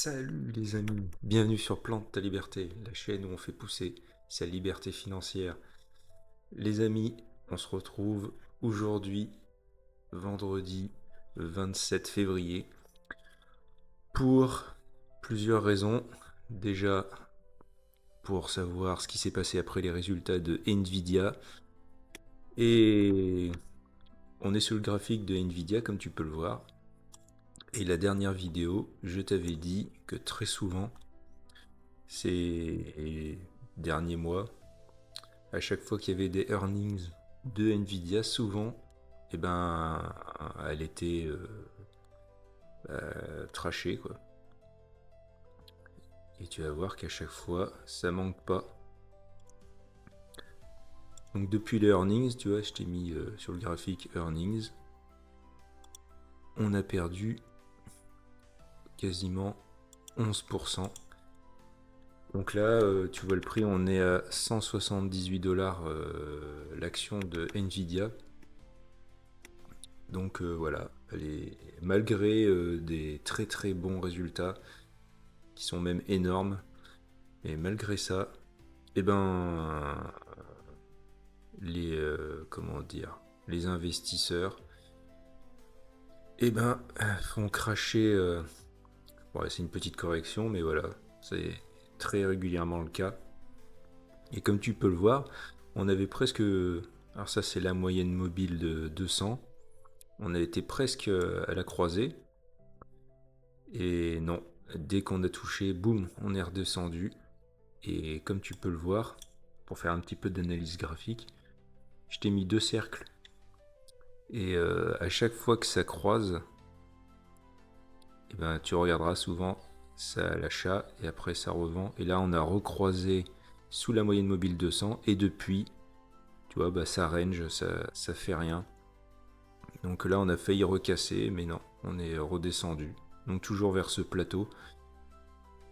Salut les amis, bienvenue sur Plante ta liberté, la chaîne où on fait pousser sa liberté financière. Les amis, on se retrouve aujourd'hui, vendredi 27 février, pour plusieurs raisons. Déjà, pour savoir ce qui s'est passé après les résultats de Nvidia. Et on est sur le graphique de Nvidia, comme tu peux le voir. Et la dernière vidéo, je t'avais dit que très souvent, ces derniers mois, à chaque fois qu'il y avait des earnings de Nvidia, souvent, eh ben, elle était trashée, quoi. Et tu vas voir qu'à chaque fois, ça manque pas. Donc depuis les earnings, tu vois, je t'ai mis sur le graphique earnings, on a perdu quasiment 11%. Donc là, tu vois le prix, on est à 178 dollars l'action de Nvidia. Donc voilà, malgré des très très bons résultats, qui sont même énormes, et malgré ça, eh ben, comment dire, les investisseurs, eh ben, font cracher. Bon, c'est une petite correction, mais voilà, c'est très régulièrement le cas. Et comme tu peux le voir, on avait presque, alors ça c'est la moyenne mobile de 200, on a été presque à la croisée. Et non, dès qu'on a touché, boum, on est redescendu. Et comme tu peux le voir, pour faire un petit peu d'analyse graphique, je t'ai mis deux cercles. Et à chaque fois que ça croise, eh ben, tu regarderas souvent, ça à l'achat et après ça revend. Et là, on a recroisé sous la moyenne mobile 200 et depuis, tu vois, bah, ça range, ça fait rien. Donc là, on a failli recasser, mais non, on est redescendu. Donc toujours vers ce plateau.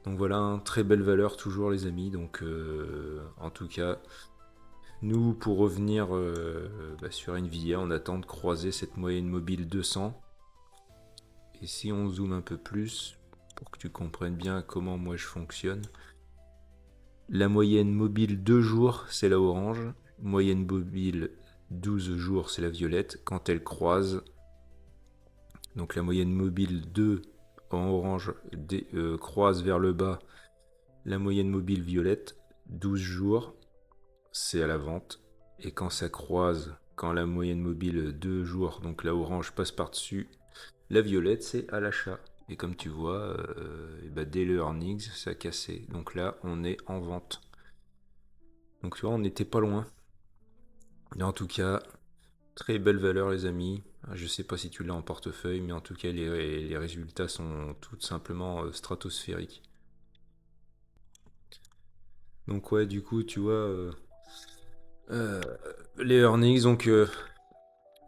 Donc voilà, très belle valeur toujours les amis. Donc en tout cas, nous pour revenir sur Nvidia, on attend de croiser cette moyenne mobile 200. Et si on zoome un peu plus, pour que tu comprennes bien comment moi je fonctionne, la moyenne mobile 2 jours, c'est la orange. Moyenne mobile 12 jours, c'est la violette. Quand elle croise, donc la moyenne mobile 2 en orange croise vers le bas la moyenne mobile violette, 12 jours, c'est à la vente. Et quand ça croise, quand la moyenne mobile 2 jours, donc la orange passe par-dessus, la violette, c'est à l'achat. Et comme tu vois, dès le earnings, ça a cassé. Donc là, on est en vente. Donc tu vois, on n'était pas loin. Mais en tout cas, très belle valeur les amis. Je sais pas si tu l'as en portefeuille, mais en tout cas, les résultats sont tout simplement stratosphériques. Donc ouais, du coup, tu vois, euh, les earnings, donc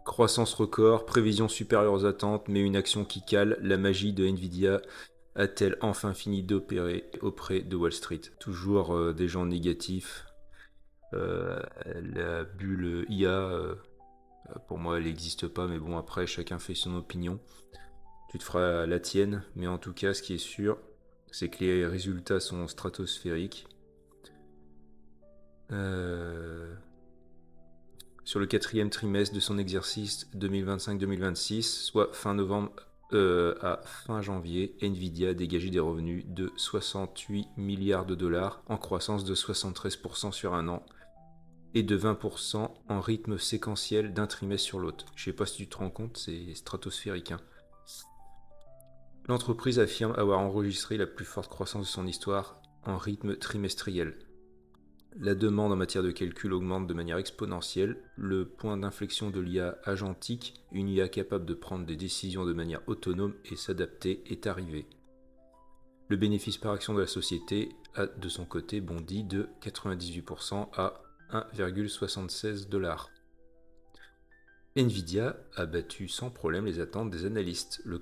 croissance record, prévision supérieure aux attentes, mais une action qui cale, la magie de Nvidia a-t-elle enfin fini d'opérer auprès de Wall Street? Toujours des gens négatifs. La bulle IA, pour moi, elle n'existe pas, mais bon, après, chacun fait son opinion. Tu te feras la tienne, mais en tout cas, ce qui est sûr, c'est que les résultats sont stratosphériques. Sur le quatrième trimestre de son exercice 2025-2026, soit fin novembre à fin janvier, Nvidia a dégagé des revenus de 68 milliards de dollars en croissance de 73% sur un an et de 20% en rythme séquentiel d'un trimestre sur l'autre. Je sais pas si tu te rends compte, c'est stratosphérique. Hein. L'entreprise affirme avoir enregistré la plus forte croissance de son histoire en rythme trimestriel. La demande en matière de calcul augmente de manière exponentielle. Le point d'inflexion de l'IA agentique, une IA capable de prendre des décisions de manière autonome et s'adapter, est arrivé. Le bénéfice par action de la société a de son côté bondi de 98% à 1,76 $. Nvidia a battu sans problème les attentes des analystes. Le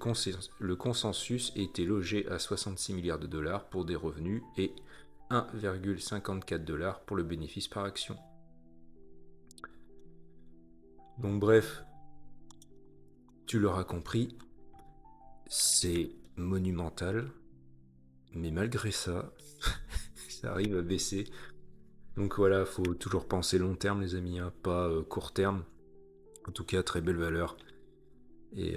consensus était logé à 66 milliards de dollars pour des revenus et 1,54 $ pour le bénéfice par action. Donc bref, tu l'auras compris, c'est monumental. Mais malgré ça, ça arrive à baisser. Donc voilà, faut toujours penser long terme les amis, hein, pas court terme. En tout cas, très belle valeur. Et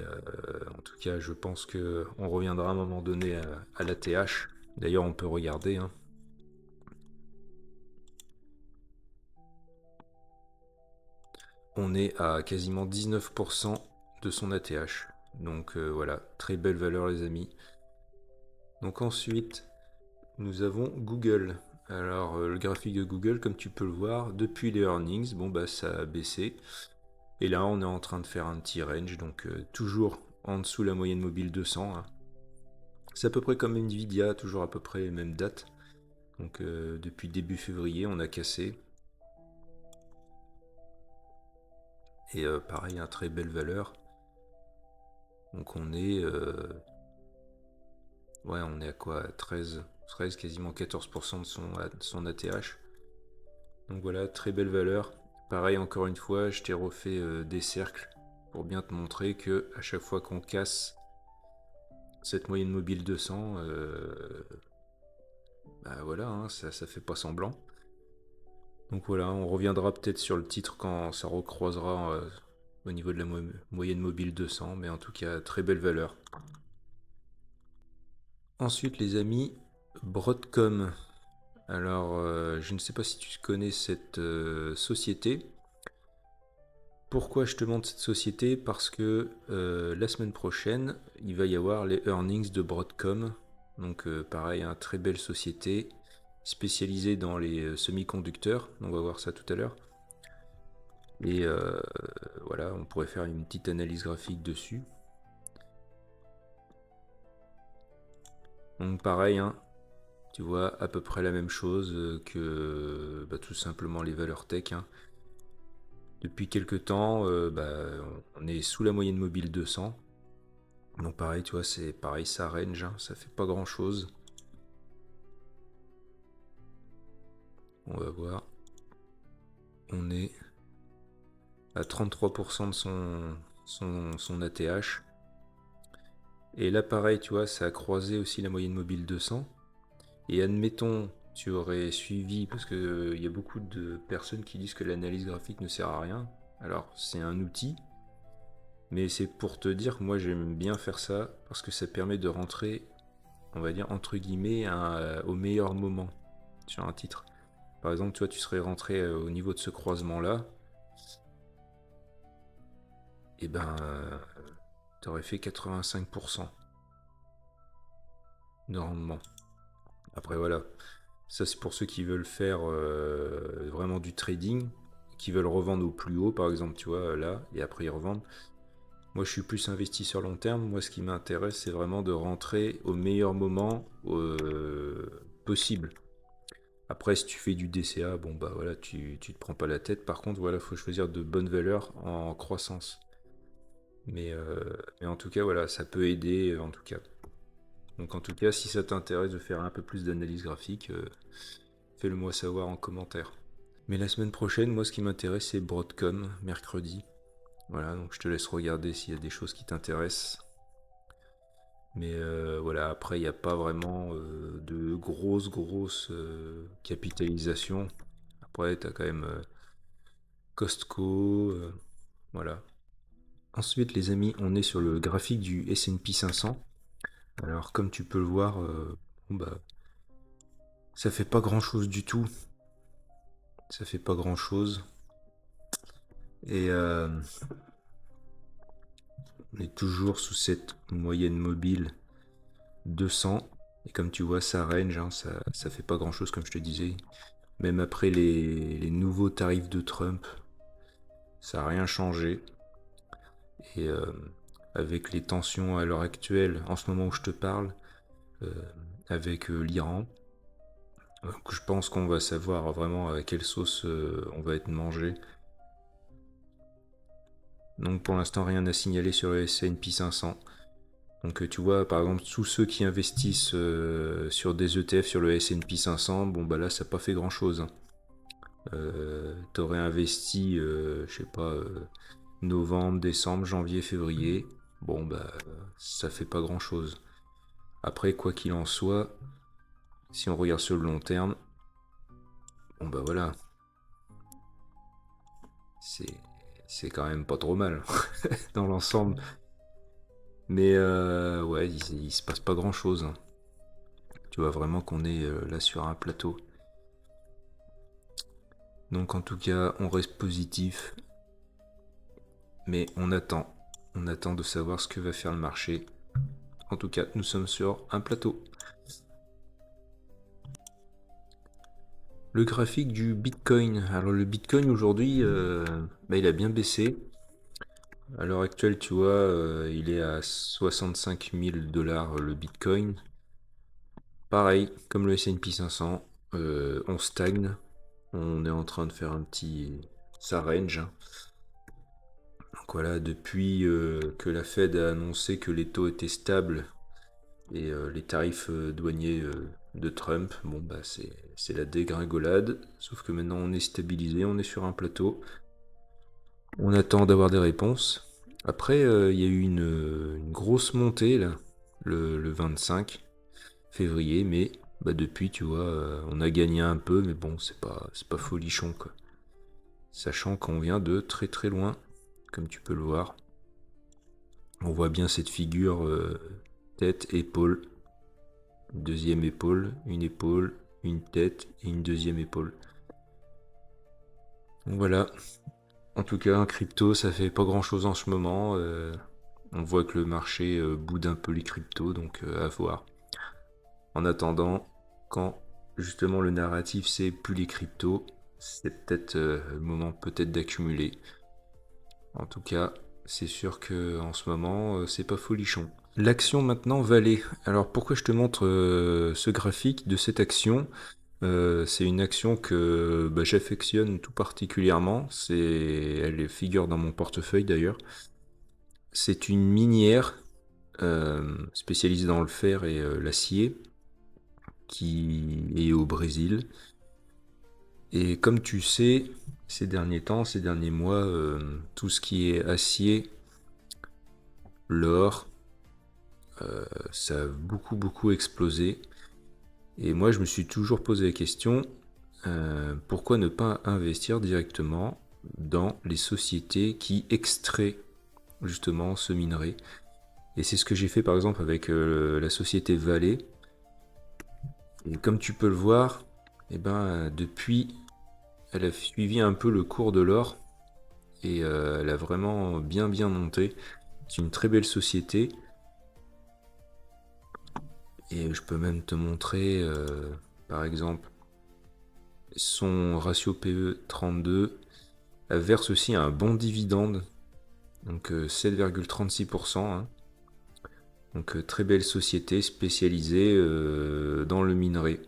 en tout cas, je pense que on reviendra à un moment donné à la TH. D'ailleurs, on peut regarder, hein. On est à quasiment 19% de son ATH. Donc voilà, très belle valeur les amis. Donc ensuite, nous avons Google. Alors le graphique de Google, comme tu peux le voir, depuis les earnings, bon bah ça a baissé. Et là, on est en train de faire un petit range, donc toujours en dessous la moyenne mobile 200, hein. C'est à peu près comme Nvidia, toujours à peu près les mêmes dates. Donc depuis début février, on a cassé. Et pareil, un très belle valeur. Donc on est, ouais, on est à quoi, 13, quasiment 14% de son ATH. Donc voilà, très belle valeur. Pareil, encore une fois, je t'ai refait des cercles pour bien te montrer que à chaque fois qu'on casse cette moyenne mobile 200, bah voilà, hein, ça fait pas semblant. Donc voilà, on reviendra peut-être sur le titre quand ça recroisera au niveau de la moyenne mobile 200, mais en tout cas, très belle valeur. Ensuite, les amis, Broadcom. Alors, je ne sais pas si tu connais cette société. Pourquoi je te montre cette société? Parce que la semaine prochaine, il va y avoir les earnings de Broadcom. Donc pareil, une très belle société spécialisée dans les semi-conducteurs. On va voir ça tout à l'heure. Et voilà, on pourrait faire une petite analyse graphique dessus. Donc pareil, hein, tu vois à peu près la même chose que bah, tout simplement les valeurs tech, hein. Depuis quelques temps, bah, on est sous la moyenne mobile 200. Donc pareil, tu vois, c'est pareil, ça range, hein, ça fait pas grand chose. On va voir. On est à 33% de son ATH. Et là, pareil, tu vois, ça a croisé aussi la moyenne mobile 200. Et admettons, tu aurais suivi, parce qu'il y a beaucoup de personnes qui disent que l'analyse graphique ne sert à rien. Alors, c'est un outil, mais c'est pour te dire que moi, j'aime bien faire ça, parce que ça permet de rentrer, on va dire, entre guillemets, au meilleur moment sur un titre. Par exemple, toi, tu serais rentré au niveau de ce croisement-là, et ben, tu aurais fait 85% de rendement. Après, voilà. Ça, c'est pour ceux qui veulent faire vraiment du trading, qui veulent revendre au plus haut, par exemple, tu vois, là, et après ils revendent. Moi, je suis plus investisseur long terme. Moi, ce qui m'intéresse, c'est vraiment de rentrer au meilleur moment possible. Après, si tu fais du DCA, bon, bah voilà, tu te prends pas la tête. Par contre, voilà, faut choisir de bonnes valeurs en croissance. Mais en tout cas, voilà, ça peut aider, en tout cas. Donc, en tout cas, si ça t'intéresse de faire un peu plus d'analyse graphique, fais-le moi savoir en commentaire. Mais la semaine prochaine, moi, ce qui m'intéresse, c'est Broadcom, mercredi. Voilà, donc je te laisse regarder s'il y a des choses qui t'intéressent. Mais voilà, après, il n'y a pas vraiment de grosses capitalisations. Après, tu as quand même Costco, voilà. Ensuite, les amis, on est sur le graphique du S&P 500. Alors, comme tu peux le voir, bon, bah, ça fait pas grand-chose du tout. Ça fait pas grand-chose. Et on est toujours sous cette moyenne mobile 200. Et comme tu vois, ça range, hein, ça fait pas grand chose, comme je te disais. Même après les nouveaux tarifs de Trump, ça n'a rien changé. Et avec les tensions à l'heure actuelle, en ce moment où je te parle, euh, avec l'Iran, je pense qu'on va savoir vraiment à quelle sauce on va être mangé. Donc pour l'instant, rien à signaler sur le S&P 500. Donc tu vois, par exemple, tous ceux qui investissent sur des ETF sur le S&P 500, bon bah là, ça n'a pas fait grand-chose, hein. T'aurais investi, je sais pas, novembre, décembre, janvier, février, bon bah ça fait pas grand-chose. Après, quoi qu'il en soit, si on regarde sur le long terme, bon bah voilà, c'est quand même pas trop mal dans l'ensemble. Mais ouais, il se passe pas grand chose, hein. Tu vois vraiment qu'on est là sur un plateau. Donc en tout cas, on reste positif, mais on attend. On attend de savoir ce que va faire le marché. En tout cas, nous sommes sur un plateau. Le graphique du Bitcoin. Alors le Bitcoin aujourd'hui, il a bien baissé. À l'heure actuelle, tu vois, il est à 65 000 $ le Bitcoin. Pareil, comme le S&P 500, on stagne. On est en train de faire un petit... Ça range. Donc voilà, depuis que la Fed a annoncé que les taux étaient stables et les tarifs douaniers de Trump, bon bah c'est la dégringolade. Sauf que maintenant on est stabilisé, on est sur un plateau. On attend d'avoir des réponses. Après, il y a eu une grosse montée là, le 25 février, mais bah, depuis, tu vois, on a gagné un peu, mais bon, c'est pas folichon quoi. Sachant qu'on vient de très très loin, comme tu peux le voir. On voit bien cette figure tête, épaule, deuxième épaule, une tête et une deuxième épaule. Donc voilà. En tout cas, un crypto, ça fait pas grand chose en ce moment. On voit que le marché boude un peu les cryptos, donc à voir. En attendant, quand justement le narratif c'est plus les cryptos, c'est peut-être le moment peut-être d'accumuler. En tout cas, c'est sûr que en ce moment, c'est pas folichon. L'action maintenant Vallée. Alors pourquoi je te montre ce graphique de cette action? C'est une action que bah, j'affectionne tout particulièrement. Elle figure dans mon portefeuille d'ailleurs. C'est une minière spécialisée dans le fer et l'acier qui est au Brésil. Et comme tu sais, ces derniers temps, ces derniers mois, tout ce qui est acier, l'or, ça a beaucoup explosé. Et moi, je me suis toujours posé la question, pourquoi ne pas investir directement dans les sociétés qui extraient justement ce minerai? Et c'est ce que j'ai fait par exemple avec la société Vale. Et comme tu peux le voir, eh ben, depuis, elle a suivi un peu le cours de l'or et elle a vraiment bien monté. C'est une très belle société. Et je peux même te montrer, par exemple, son ratio PE 32. Elle verse aussi un bon dividende, donc 7,36%. Hein. Donc très belle société spécialisée dans le minerai.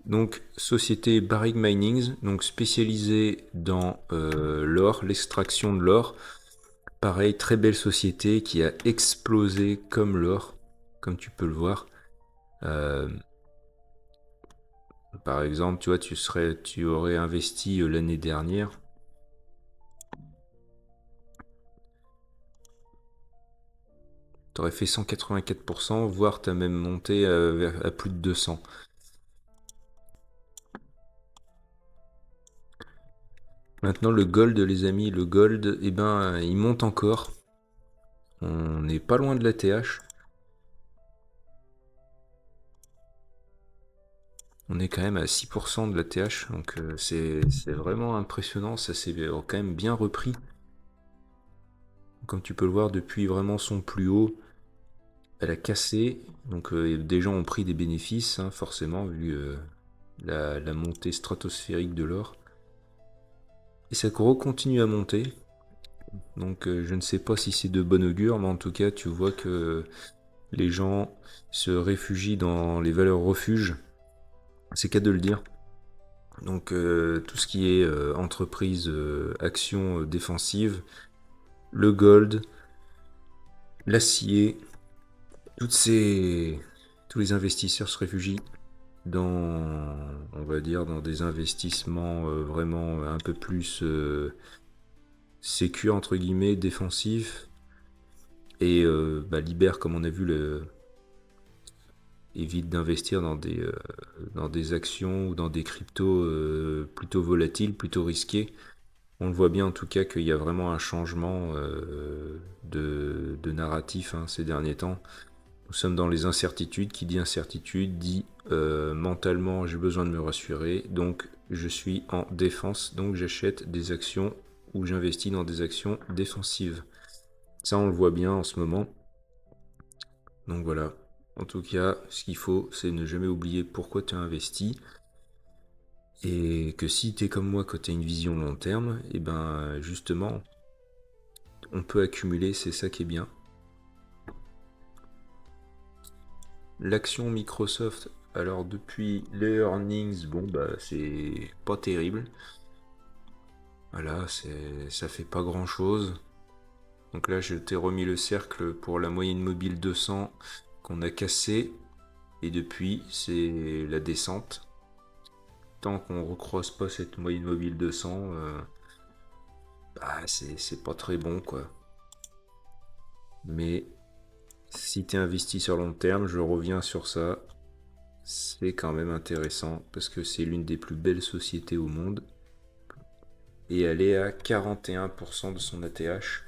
Donc société Barrick Minings, donc spécialisée dans l'or, l'extraction de l'or. Pareil, très belle société qui a explosé comme l'or, comme tu peux le voir. Par exemple, tu vois, tu aurais investi l'année dernière. Tu aurais fait 184%, voire tu as même monté à plus de 200. Maintenant, le gold, les amis, le gold, eh ben, il monte encore. On n'est pas loin de la TH. On est quand même à 6% de la TH, donc c'est vraiment impressionnant. Ça s'est quand même bien repris. Comme tu peux le voir, depuis vraiment son plus haut, elle a cassé. Donc des gens ont pris des bénéfices, hein, forcément, vu la montée stratosphérique de l'or. Et ça continue à monter. Donc je ne sais pas si c'est de bon augure, mais en tout cas, tu vois que les gens se réfugient dans les valeurs refuges. C'est qu'à de le dire. Donc tout ce qui est entreprise, action défensive, le gold, l'acier, tous les investisseurs se réfugient dans, on va dire, dans des investissements vraiment un peu plus sécure entre guillemets, défensifs, et libèrent, comme on a vu, évite d'investir dans des actions ou dans des cryptos plutôt volatiles, plutôt risqués. On le voit bien en tout cas qu'il y a vraiment un changement de narratif hein, ces derniers temps. Nous sommes dans les incertitudes. Qui dit incertitude dit mentalement j'ai besoin de me rassurer, donc je suis en défense, donc j'achète des actions ou j'investis dans des actions défensives. Ça on le voit bien en ce moment. Donc voilà, en tout cas ce qu'il faut c'est ne jamais oublier pourquoi tu as investi. Et que si tu es comme moi, que tu as une vision long terme, et ben justement, on peut accumuler, c'est ça qui est bien. L'action Microsoft, alors depuis les earnings, bon bah c'est pas terrible. Voilà, ça fait pas grand chose. Donc là, je t'ai remis le cercle pour la moyenne mobile 200 qu'on a cassé. Et depuis, c'est la descente. Tant qu'on recroise pas cette moyenne mobile 200, bah c'est pas très bon quoi. Mais si tu es investi sur long terme, je reviens sur ça, c'est quand même intéressant parce que c'est l'une des plus belles sociétés au monde et elle est à 41% de son ATH.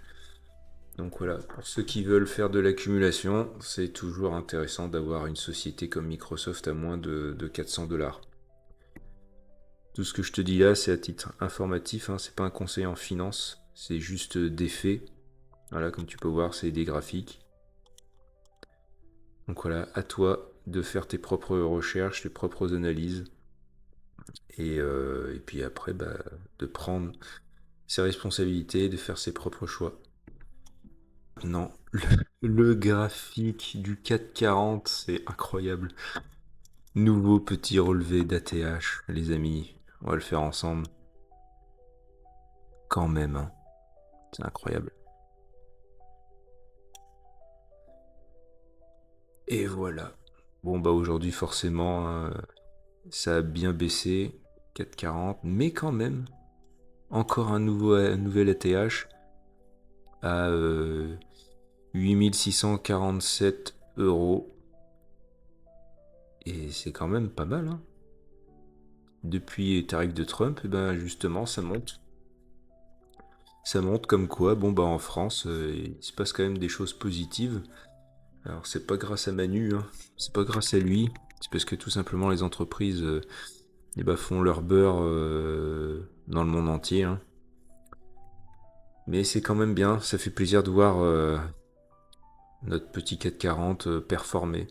Donc voilà, pour ceux qui veulent faire de l'accumulation, c'est toujours intéressant d'avoir une société comme Microsoft à moins de 400 $. Tout ce que je te dis là, c'est à titre informatif, hein, c'est pas un conseil en finance, c'est juste des faits. Voilà, comme tu peux voir, c'est des graphiques. Donc voilà, à toi de faire tes propres recherches, tes propres analyses. Et puis après, bah, de prendre ses responsabilités, de faire ses propres choix. Non, le graphique du 440, c'est incroyable. Nouveau petit relevé d'ATH, les amis. On va le faire ensemble. Quand même, hein. C'est incroyable. Et voilà. Bon, bah aujourd'hui, forcément, ça a bien baissé. 440, mais quand même, encore un nouvel ATH à 8647 €. Et c'est quand même pas mal, hein. Depuis les tarifs de Trump, et ben justement, ça monte. Ça monte comme quoi, bon bah en France, il se passe quand même des choses positives. Alors c'est pas grâce à Manu, hein, c'est pas grâce à lui, c'est parce que tout simplement les entreprises eh ben, font leur beurre dans le monde entier, hein. Mais c'est quand même bien, ça fait plaisir de voir notre petit 440 performer.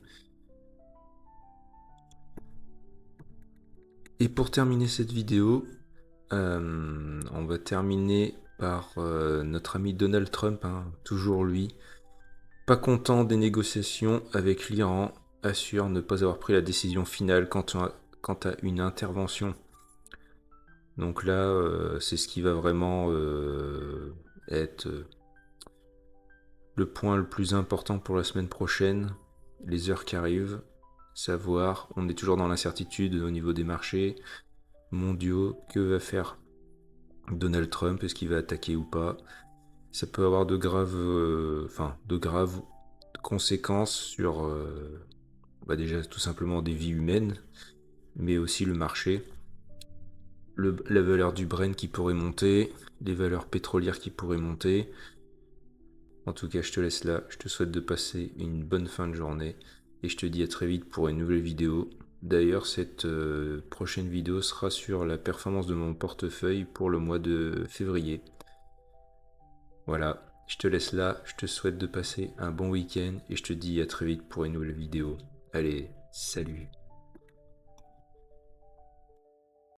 Et pour terminer cette vidéo, on va terminer par notre ami Donald Trump, hein, toujours lui. Pas content des négociations avec l'Iran, assure ne pas avoir pris la décision finale quant à une intervention. Donc là, c'est ce qui va vraiment être le point le plus important pour la semaine prochaine, les heures qui arrivent, savoir, on est toujours dans l'incertitude au niveau des marchés mondiaux, que va faire Donald Trump, est-ce qu'il va attaquer ou pas. Ça peut avoir de graves conséquences sur bah déjà tout simplement des vies humaines, mais aussi le marché, la valeur du Brent qui pourrait monter, les valeurs pétrolières qui pourraient monter. En tout cas, je te laisse là, je te souhaite de passer une bonne fin de journée, et je te dis à très vite pour une nouvelle vidéo. D'ailleurs, cette prochaine vidéo sera sur la performance de mon portefeuille pour le mois de février. Voilà, je te laisse là, je te souhaite de passer un bon week-end et je te dis à très vite pour une nouvelle vidéo. Allez, salut!